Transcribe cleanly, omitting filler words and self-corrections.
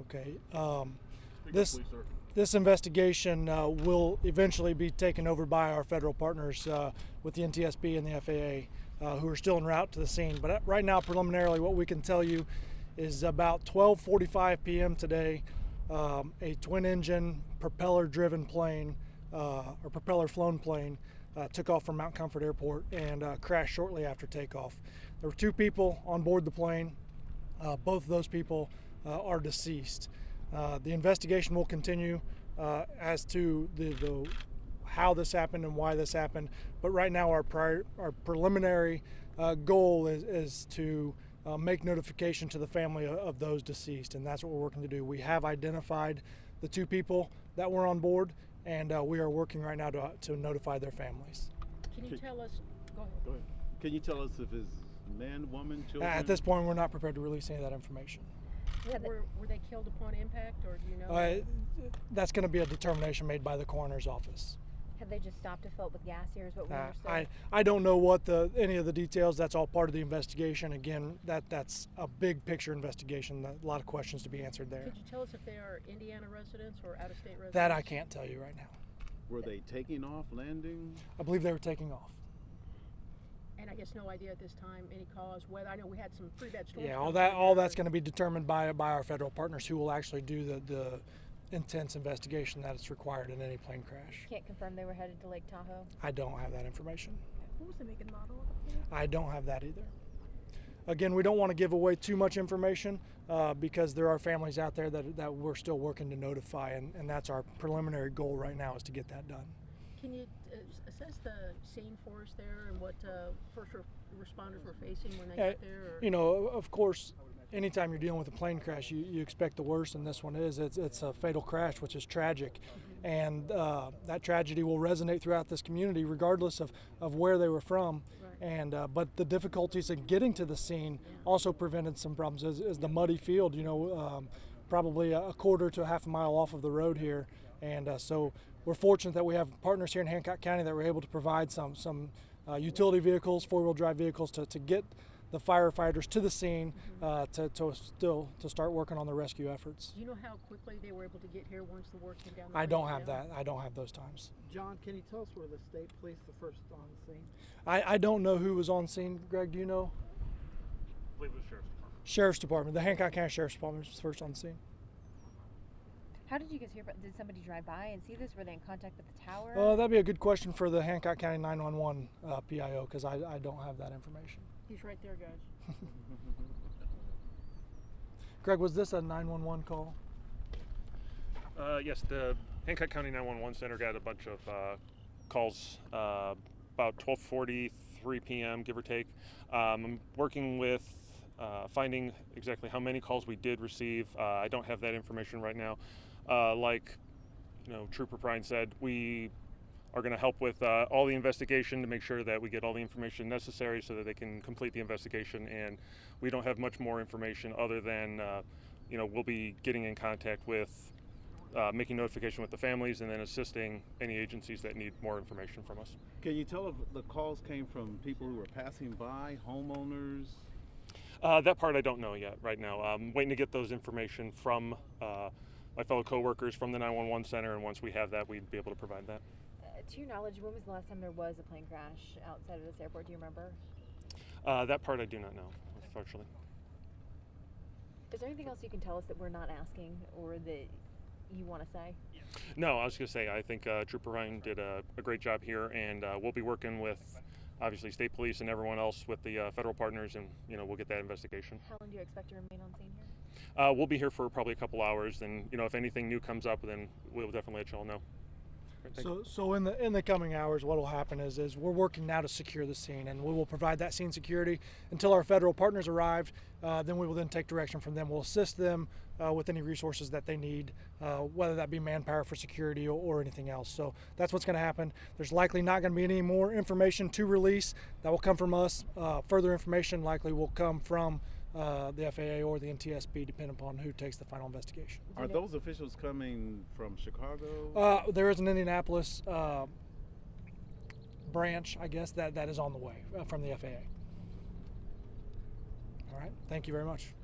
Okay. This investigation will eventually be taken over by our federal partners with the NTSB and the FAA, who are still en route to the scene. But right now, preliminarily, what we can tell you is about 12:45 p.m. today, a twin-engine, propeller-driven plane or propeller-flown plane took off from Mount Comfort Airport and crashed shortly after takeoff. There were 2 people on board the plane. Both of those people are deceased. The investigation will continue as to how this happened and why this happened. But right now, our preliminary goal is to make notification to the family of those deceased, and that's what we're working to do. We have identified the 2 people that were on board, and we are working right now to notify their families. Can you tell us? Go ahead. Can you tell us if it's man, woman, children? At this point, we're not prepared to release any of that information. Were they killed upon impact, or do you know? That's going to be a determination made by the coroner's office. Have they just stopped to fill it with gas here is what we understood? I don't know what any of the details. That's all part of the investigation. Again, that's a big picture investigation. A lot of questions to be answered there. Could you tell us if they are Indiana residents or out-of-state residents? That I can't tell you right now. Were they taking off, landing? I believe they were taking off. And I guess no idea at this time any cause, whether. I know we had some pretty bad storms. Yeah, all that's going to be determined by our federal partners, who will actually do the intense investigation that is required in any plane crash. Can't confirm they were headed to Lake Tahoe? I don't have that information. What was the make and model? I don't have that either. Again, we don't want to give away too much information because there are families out there that we're still working to notify, and that's our preliminary goal right now, is to get that done. Can you assess the scene for us there and what first responders were facing when they got there? Or? You know, of course, anytime you're dealing with a plane crash, you expect the worst, and this one is. It's a fatal crash, which is tragic. And that tragedy will resonate throughout this community regardless of where they were from. Right. And but the difficulties in getting to the scene also prevented some problems, as the muddy field, probably a quarter to a half a mile off of the road here. And so we're fortunate that we have partners here in Hancock County that were able to provide some utility vehicles, 4-wheel drive vehicles, to get the firefighters to the scene to start working on the rescue efforts. Do you know how quickly they were able to get here once the work came down? I don't have that. I don't have those times. John, can you tell us where the state police the first on the scene? I don't know who was on scene. Greg, do you know? I believe it was Sheriff's Department. Sheriff's Department. The Hancock County Sheriff's Department was first on the scene. How did you guys hear about? Did somebody drive by and see this? Were they in contact with the tower? That'd be a good question for the Hancock County 911 PIO, because I don't have that information. He's right there, guys. Greg, was this a 911 call? Yes, the Hancock County 911 Center got a bunch of calls about 12:43 p.m., give or take. I'm working with finding exactly how many calls we did receive. I don't have that information right now. Like Trooper Prine said, we are going to help with all the investigation to make sure that we get all the information necessary so that they can complete the investigation. And we don't have much more information other than we'll be getting in contact with making notification with the families and then assisting any agencies that need more information from us. Can you tell if the calls came from people who were passing by, homeowners? That part I don't know yet right now. I'm waiting to get those information from my fellow coworkers from the 911 center, and once we have that, we'd be able to provide that. To your knowledge, when was the last time there was a plane crash outside of this airport? Do you remember? That part I do not know, unfortunately. Is there anything else you can tell us that we're not asking or that you want to say? No, I was going to say, I think Trooper Ryan did a great job here, and we'll be working with, obviously, state police and everyone else with the federal partners, and we'll get that investigation. How long do you expect to remain on scene here? We'll be here for probably a couple hours, and if anything new comes up, then we'll definitely let you all know. So in the coming hours, what will happen is we're working now to secure the scene, and we will provide that scene security until our federal partners arrive. Then we will then take direction from them. We'll assist them with any resources that they need, whether that be manpower for security or anything else. So that's what's going to happen. There's likely not going to be any more information to release that will come from us. Further information likely will come from the FAA or the NTSB, depending upon who takes the final investigation. Are those officials coming from Chicago? There is an Indianapolis branch, I guess, that is on the way from the FAA. All right, thank you very much.